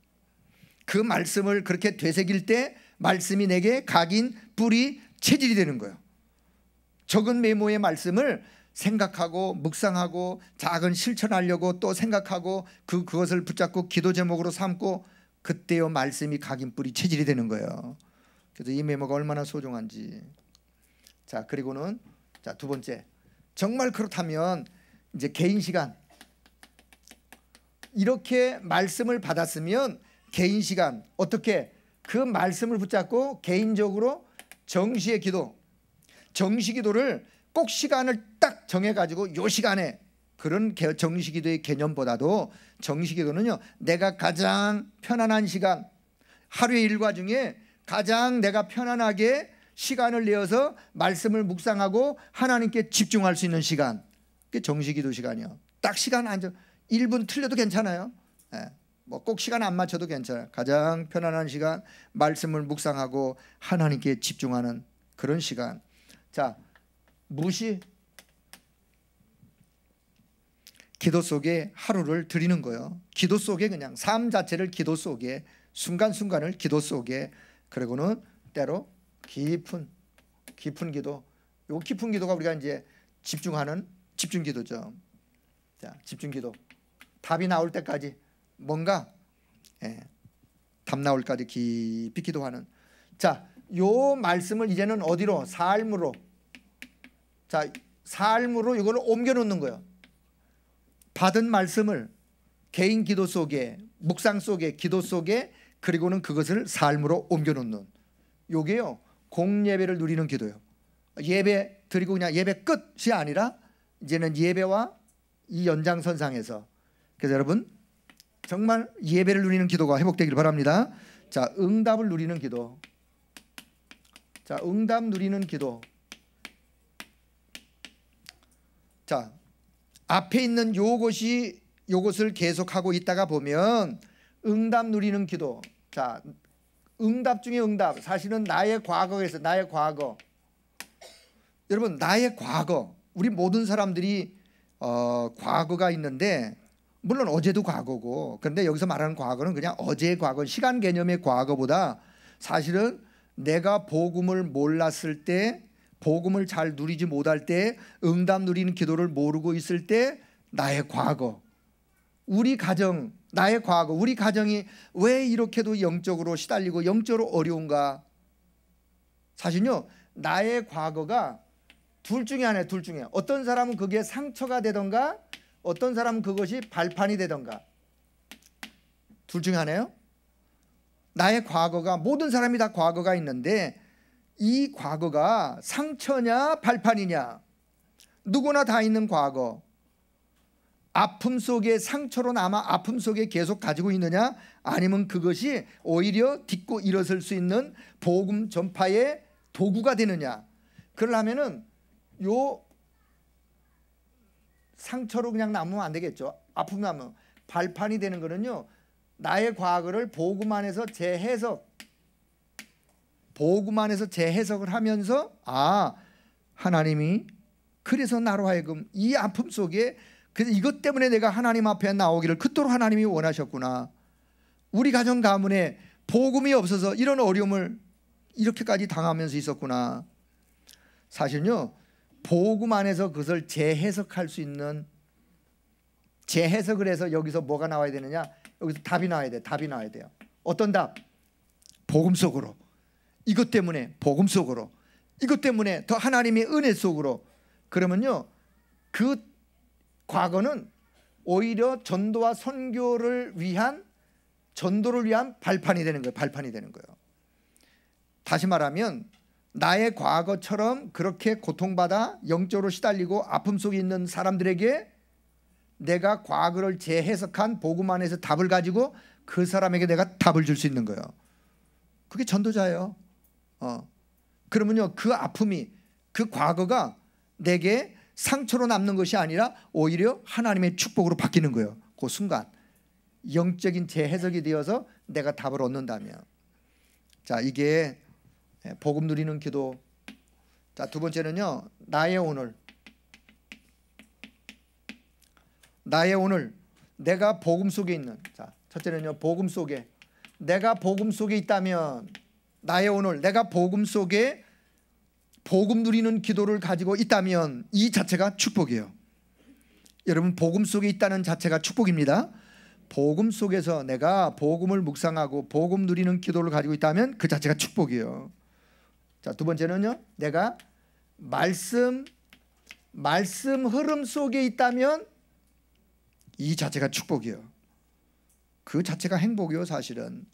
그 말씀을 그렇게 되새길 때 말씀이 내게 각인, 뿌리, 체질이 되는 거예요. 적은 메모의 말씀을 생각하고 묵상하고 작은 실천하려고 또 생각하고 그것을 붙잡고 기도 제목으로 삼고, 그때요 말씀이 각인, 뿌리, 체질이 되는 거예요. 그래서 이 메모가 얼마나 소중한지. 자, 그리고는 자, 두 번째, 정말 그렇다면 이제 개인 시간, 이렇게 말씀을 받았으면 개인 시간, 어떻게 그 말씀을 붙잡고 개인적으로 정시의 기도, 정시 기도를 꼭 시간을 딱 정해가지고 요 시간에, 그런 정시 기도의 개념보다도 정시 기도는요, 내가 가장 편안한 시간, 하루의 일과 중에 가장 내가 편안하게 시간을 내어서 말씀을 묵상하고 하나님께 집중할 수 있는 시간, 그게 정시 기도 시간이요. 딱 시간 앉아 1분 틀려도 괜찮아요. 뭐 꼭 시간 안 맞춰도 괜찮아요. 가장 편안한 시간, 말씀을 묵상하고 하나님께 집중하는 그런 시간. 자, 무엇이 기도 속에 하루를 드리는 거예요. 기도 속에, 그냥 삶 자체를 기도 속에, 순간순간을 기도 속에, 그리고는 때로 깊은 기도, 요 깊은 기도가 우리가 이제 집중하는 집중 기도죠. 자, 집중 기도, 답이 나올 때까지, 뭔가 답 나올 때까지 깊이 기도하는. 자, 요 말씀을 이제는 어디로? 삶으로. 자, 삶으로 이걸 옮겨 놓는 거예요. 받은 말씀을 개인 기도 속에, 묵상 속에, 기도 속에, 그리고는 그것을 삶으로 옮겨 놓는, 요게요 공예배를 누리는 기도예요. 예배 드리고 그냥 예배 끝이 아니라 이제는 예배와 이 연장선상에서, 그래서 여러분 정말 예배를 누리는 기도가 회복되길 바랍니다. 자, 응답을 누리는 기도. 자, 응답 누리는 기도. 자, 앞에 있는 요것을 계속하고 있다가 보면 응답 누리는 기도. 자, 응답 중에 응답, 사실은 나의 과거에서, 나의 과거, 여러분 나의 과거, 우리 모든 사람들이 과거가 있는데, 물론 어제도 과거고, 그런데 여기서 말하는 과거는 그냥 어제의 과거, 시간 개념의 과거보다 사실은 내가 복음을 몰랐을 때, 복음을 잘 누리지 못할 때, 응답 누리는 기도를 모르고 있을 때 나의 과거, 우리 가정, 나의 과거, 우리 가정이 왜 이렇게도 영적으로 시달리고 영적으로 어려운가. 사실요 나의 과거가 둘 중에 하나예요. 둘 중에. 어떤 사람은 그게 상처가 되던가 어떤 사람은 그것이 발판이 되던가. 둘 중에 하나예요. 나의 과거가, 모든 사람이 다 과거가 있는데 이 과거가 상처냐 발판이냐. 누구나 다 있는 과거. 아픔 속에 상처로 남아 아픔 속에 계속 가지고 있느냐, 아니면 그것이 오히려 딛고 일어설 수 있는 복음 전파의 도구가 되느냐. 그러려면은 요 상처로 그냥 남으면 안 되겠죠. 아픔이 남으면. 발판이 되는 거는요, 나의 과거를 복음 안에서 재해석을 하면서, 아, 하나님이 그래서 나로 하여금 이 아픔 속에, 그래서 이것 때문에 내가 하나님 앞에 나오기를 그토록 하나님이 원하셨구나. 우리 가정 가문에 복음이 없어서 이런 어려움을 이렇게까지 당하면서 있었구나. 사실요, 복음 안에서 그것을 재해석할 수 있는, 재해석을 해서 여기서 뭐가 나와야 되느냐, 여기서 답이 나와야 돼. 답이 나와야 돼요. 어떤 답? 복음 속으로. 이것 때문에 복음 속으로. 이것 때문에 더 하나님의 은혜 속으로. 그러면요, 그 과거는 오히려 전도와 선교를 위한, 전도를 위한 발판이 되는 거예요. 발판이 되는 거예요. 다시 말하면 나의 과거처럼 그렇게 고통받아 영적으로 시달리고 아픔 속에 있는 사람들에게 내가 과거를 재해석한 복음 안에서 답을 가지고 그 사람에게 내가 답을 줄 수 있는 거예요. 그게 전도자예요. 그러면요, 그 아픔이, 그 과거가 내게 상처로 남는 것이 아니라 오히려 하나님의 축복으로 바뀌는 거예요. 그 순간 영적인 재해석이 되어서 내가 답을 얻는다면. 자, 이게 복음 누리는 기도. 자, 두 번째는요, 나의 오늘. 나의 오늘, 내가 복음 속에 있는. 자, 첫째는요, 복음 속에. 내가 복음 속에 있다면, 나의 오늘, 내가 복음 속에 복음 누리는 기도를 가지고 있다면 이 자체가 축복이에요. 여러분, 복음 속에 있다는 자체가 축복입니다. 복음 속에서 내가 복음을 묵상하고 복음 누리는 기도를 가지고 있다면 그 자체가 축복이에요. 자, 두 번째는요, 내가 말씀 흐름 속에 있다면 이 자체가 축복이에요. 그 자체가 행복이요, 사실은.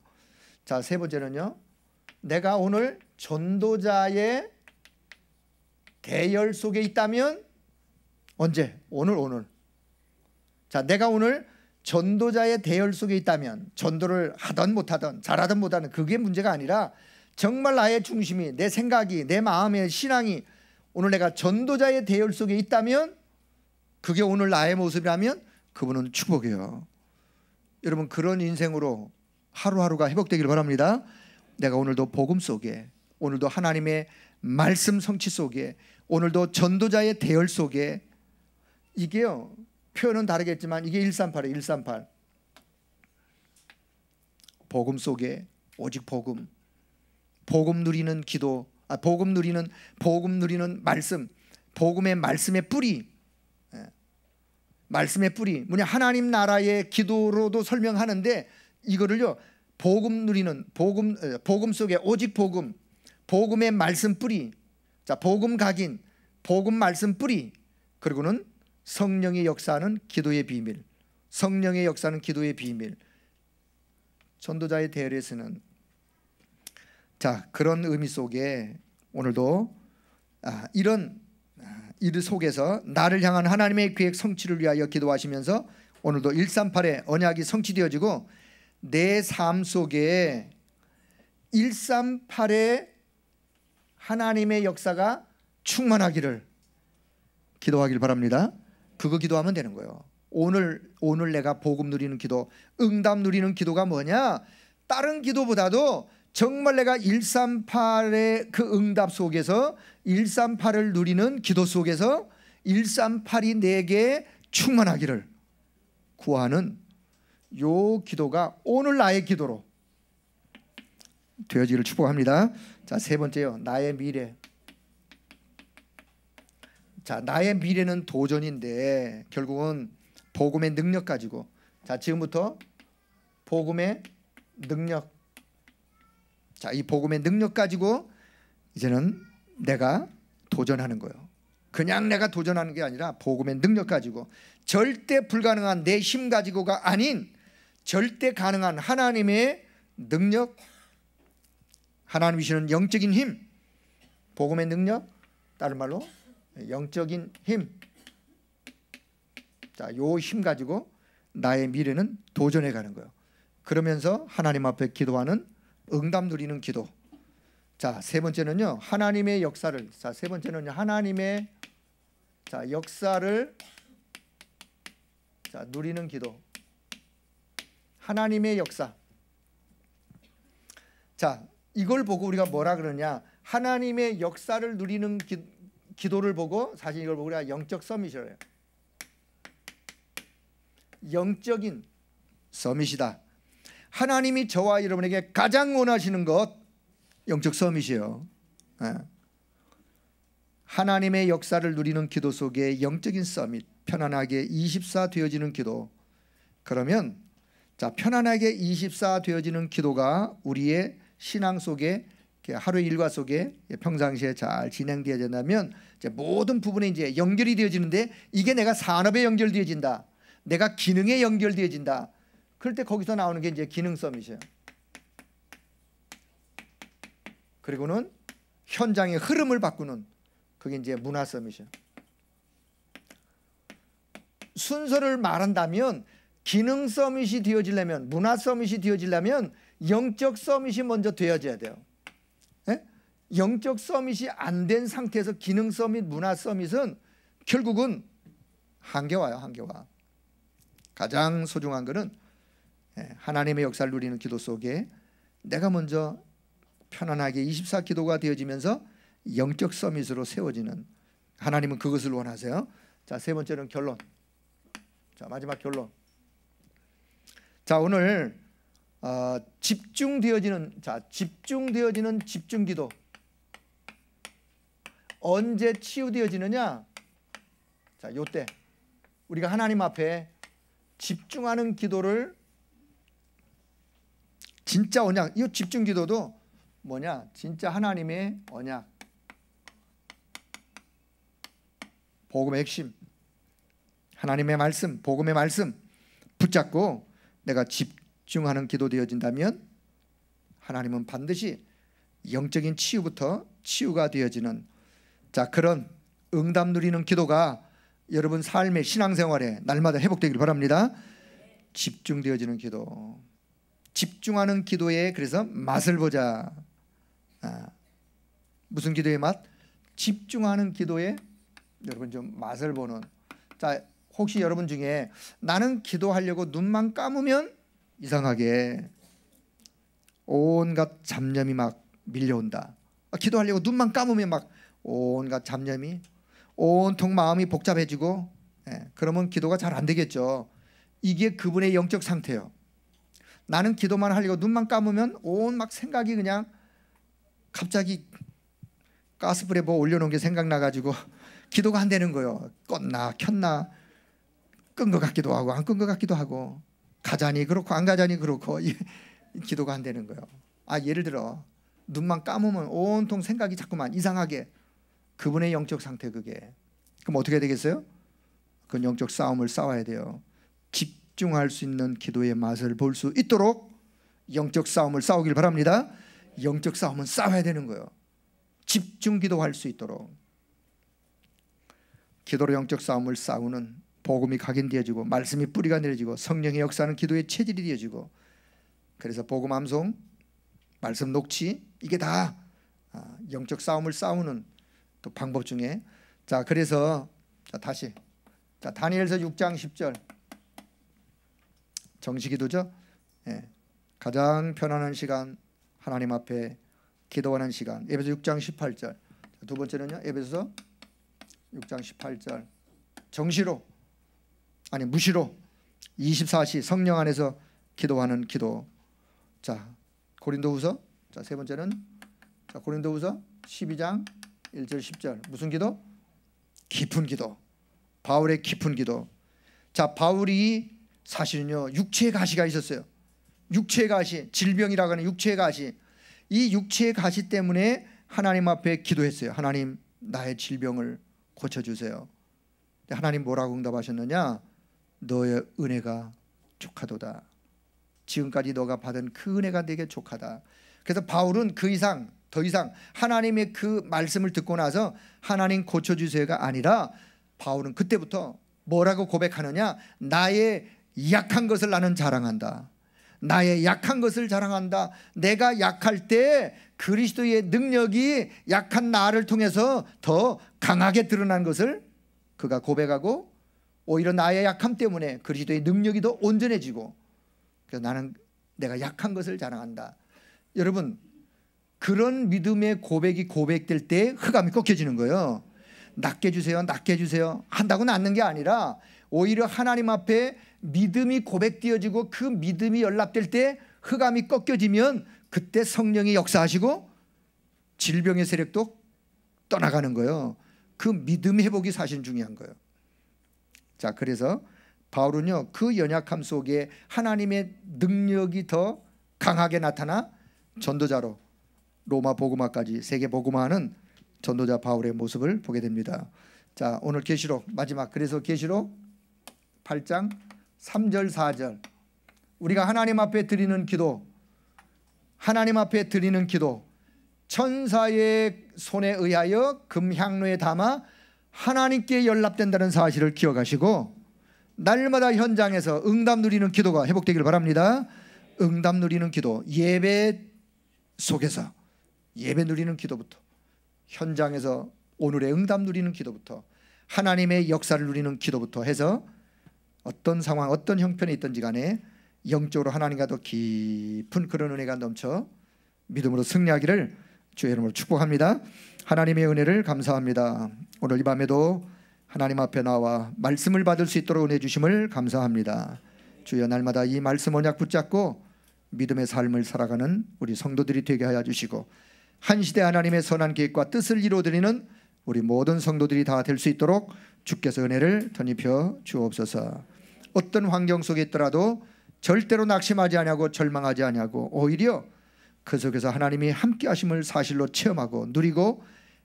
자, 세 번째는요, 내가 오늘 전도자의 대열 속에 있다면. 언제? 오늘. 자, 내가 오늘 전도자의 대열 속에 있다면, 전도를 하든 못하든 잘하든 못하든 그게 문제가 아니라 정말 나의 중심이, 내 생각이, 내 마음의 신앙이 오늘 내가 전도자의 대열 속에 있다면, 그게 오늘 나의 모습이라면 그분은 축복이에요. 여러분, 그런 인생으로 하루하루가 회복되기를 바랍니다. 내가 오늘도 복음 속에, 오늘도 하나님의 말씀 성취 속에, 오늘도 전도자의 대열 속에. 이게요, 표현은 다르겠지만 이게 138이에요. 138. 복음 속에 오직 복음. 복음 누리는 기도, 복음 누리는 말씀, 복음의 말씀의 뿌리. 말씀의 뿌리. 뭐냐, 하나님 나라의 기도로도 설명하는데 이거를요, 복음 누리는, 복음 속에 오직 복음, 복음의 말씀 뿌리. 자, 복음 각인, 복음 말씀 뿌리. 그리고는 성령의 역사는 기도의 비밀. 성령의 역사는 기도의 비밀. 전도자의 대열에서는. 자, 그런 의미 속에 오늘도 이런 일 속에서 나를 향한 하나님의 계획 성취를 위하여 기도하시면서 오늘도 138의 언약이 성취되어지고 내 삶 속에 138의 하나님의 역사가 충만하기를 기도하길 바랍니다. 그거 기도하면 되는 거예요. 오늘 내가 복음 누리는 기도, 응답 누리는 기도가 뭐냐? 다른 기도보다도 정말 내가 138의 그 응답 속에서 138을 누리는 기도 속에서 138이 내게 충만하기를 구하는 요 기도가 오늘 나의 기도로 되어지기를 축복합니다. 자, 세 번째요, 나의 미래. 자, 나의 미래는 도전인데 결국은 복음의 능력 가지고. 자, 지금부터 복음의 능력. 자, 이 복음의 능력 가지고 이제는 내가 도전하는 거예요. 그냥 내가 도전하는 게 아니라 복음의 능력 가지고, 절대 불가능한 내 힘 가지고가 아닌 절대 가능한 하나님의 능력, 하나님 주시는 영적인 힘, 복음의 능력, 다른 말로 영적인 힘. 자, 요 힘 가지고 나의 미래는 도전해 가는 거예요. 그러면서 하나님 앞에 기도하는, 응답 누리는 기도. 자, 세 번째는요, 하나님의 역사를. 자, 세 번째는요, 하나님의 역사를 누리는 기도. 하나님의 역사. 자, 이걸 보고 우리가 뭐라 그러냐? 하나님의 역사를 누리는 기도를 보고, 사실 이걸 보고 우리가 영적 서밋이라고 해요. 영적인 서밋이다. 하나님이 저와 여러분에게 가장 원하시는 것, 영적 서밋이에요. 하나님의 역사를 누리는 기도 속에 영적인 서밋, 편안하게 24 되어지는 기도. 그러면 자, 편안하게 24 되어지는 기도가 우리의 신앙 속에, 하루의 일과 속에 평상시에 잘 진행되어야 된다면, 이제 모든 부분에 이제 연결이 되어지는데, 이게 내가 산업에 연결되어진다, 내가 기능에 연결되어진다. 그럴 때 거기서 나오는 게 이제 기능 서밋이에요. 그리고는 현장의 흐름을 바꾸는, 그게 이제 문화 서밋이에요. 순서를 말한다면 기능 서밋이 되어지려면, 문화 서밋이 되어지려면 영적 서밋이 먼저 되어져야 돼요. 네? 영적 서밋이 안 된 상태에서 기능 서밋, 문화 서밋은 결국은 한계와요. 한계와. 가장 소중한 것은 하나님의 역사를 누리는 기도 속에 내가 먼저 편안하게 24 기도가 되어지면서 영적 서밋으로 세워지는, 하나님은 그것을 원하세요. 자, 세 번째는 결론. 자, 마지막 결론. 자, 오늘 집중되어지는 집중기도. 언제 치유되어지느냐? 자, 요때 우리가 하나님 앞에 집중하는 기도를, 진짜 언약, 이 집중기도도 뭐냐? 진짜 하나님의 언약, 복음의 핵심, 하나님의 말씀, 복음의 말씀 붙잡고 내가 집중하는 기도 되어진다면, 하나님은 반드시 영적인 치유부터 치유가 되어지는, 자, 그런 응답 누리는 기도가 여러분 삶의 신앙생활에 날마다 회복되길 바랍니다. 집중되어지는 기도, 집중하는 기도에 그래서 맛을 보자. 무슨 기도의 맛? 집중하는 기도에 여러분 좀 맛을 보는. 자, 혹시 여러분 중에 나는 기도하려고 눈만 감으면 이상하게 온갖 잡념이 막 밀려온다. 기도하려고 눈만 감으면 막 온갖 잡념이, 온통 마음이 복잡해지고, 그러면 기도가 잘 안 되겠죠. 이게 그분의 영적 상태예요. 나는 기도만 하려고 눈만 감으면 온 막 생각이 그냥 갑자기 가스불에 뭐 올려놓은 게 생각나가지고 기도가 안 되는 거예요. 껐나 켰나, 끈 것 같기도 하고 안 끈 것 같기도 하고, 가자니 그렇고 안 가자니 그렇고, 기도가 안 되는 거예요. 예를 들어 눈만 감으면 온통 생각이 자꾸만 이상하게, 그분의 영적 상태 그게. 그럼 어떻게 되겠어요? 그 영적 싸움을 싸워야 돼요. 집중할 수 있는 기도의 맛을 볼 수 있도록 영적 싸움을 싸우길 바랍니다. 영적 싸움은 싸워야 되는 거예요. 집중 기도할 수 있도록. 기도로 영적 싸움을 싸우는, 복음이 각인되어지고 말씀이 뿌리가 내려지고 성령의 역사는 기도의 체질이 되어지고, 그래서 복음 암송, 말씀 녹취, 이게 다 영적 싸움을 싸우는 또 방법 중에. 자, 그래서 다시 다니엘서 6장 10절 정시기도죠. 가장 편안한 시간, 하나님 앞에 기도하는 시간. 에베소 6장 18절. 두 번째는요, 에베소 6장 18절 정시로, 아니 무시로 24시 성령 안에서 기도하는 기도. 자, 고린도후서. 자, 세 번째는 고린도후서 12장 1절 10절. 무슨 기도? 깊은 기도. 바울의 깊은 기도. 자, 바울이 사실은요, 육체의 가시가 있었어요. 육체의 가시, 질병이라고 하는 육체의 가시. 이 육체의 가시 때문에 하나님 앞에 기도했어요. 하나님, 나의 질병을 고쳐주세요. 하나님 뭐라고 응답하셨느냐? 너의 은혜가 족하도다. 지금까지 너가 받은 그 은혜가 내게 족하다. 그래서 바울은 더 이상 하나님의 그 말씀을 듣고 나서 하나님 고쳐주세요가 아니라 바울은 그때부터 뭐라고 고백하느냐? 나의 약한 것을 나는 자랑한다. 나의 약한 것을 자랑한다. 내가 약할 때 그리스도의 능력이 약한 나를 통해서 더 강하게 드러난 것을 그가 고백하고, 오히려 나의 약함 때문에 그리스도의 능력이 더 온전해지고, 그래서 나는 내가 약한 것을 자랑한다. 여러분, 그런 믿음의 고백이 고백될 때 흑암이 꺾여지는 거예요. 낫게 해주세요, 낫게 해주세요 한다고 낫는 게 아니라 오히려 하나님 앞에 믿음이 고백되어지고 그 믿음이 연락될 때 흑암이 꺾여지면 그때 성령이 역사하시고 질병의 세력도 떠나가는 거예요. 그 믿음의 회복이 사실 중요한 거예요. 자, 그래서 바울은요, 그 연약함 속에 하나님의 능력이 더 강하게 나타나 전도자로 로마 복음화까지 세계 복음화하는 전도자 바울의 모습을 보게 됩니다. 자, 오늘 계시록 마지막, 그래서 계시록 8장 3절 4절, 우리가 하나님 앞에 드리는 기도, 하나님 앞에 드리는 기도, 천사의 손에 의하여 금향로에 담아 하나님께 연락된다는 사실을 기억하시고, 날마다 현장에서 응답 누리는 기도가 회복되길 바랍니다. 응답 누리는 기도, 예배 속에서 예배 누리는 기도부터, 현장에서 오늘의 응답 누리는 기도부터, 하나님의 역사를 누리는 기도부터 해서 어떤 상황, 어떤 형편에 있든지 간에 영적으로 하나님과 더 깊은 그런 은혜가 넘쳐 믿음으로 승리하기를 주의 이름으로 축복합니다. 하나님의 은혜를 감사합니다. 오늘 이 밤에도 하나님 앞에 나와 말씀을 받을 수 있도록 은혜 주심을 감사합니다. 주여, 날마다 이 말씀 언약 붙잡고 믿음의 삶을 살아가는 우리 성도들이 되게 하여 주시고, 한 시대 하나님의 선한 계획과 뜻을 이루어드리는 우리 모든 성도들이 다 될 수 있도록 주께서 은혜를 덧입혀 주옵소서. 어떤 환경 속에 있더라도 절대로 낙심하지 아니하고 절망하지 아니하고 오히려 그 속에서 하나님이 함께 하심을 사실로 체험하고 누리고,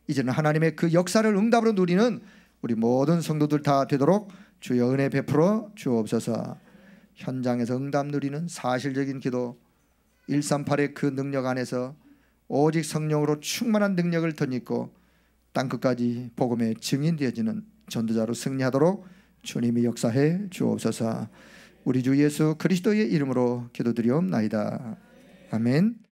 이제는 하나님의 그 역사를 응답으로 누리는 우리 모든 성도들 다 되도록 주여 은혜 베풀어 주옵소서. 현장에서 응답 누리는 사실적인 기도, 138의 그 능력 안에서 오직 성령으로 충만한 능력을 덧입고 땅끝까지 복음의 증인 되어지는 전도자로 승리하도록 주님이 역사해 주옵소서. 우리 주 예수 그리스도의 이름으로 기도드리옵나이다. 아멘.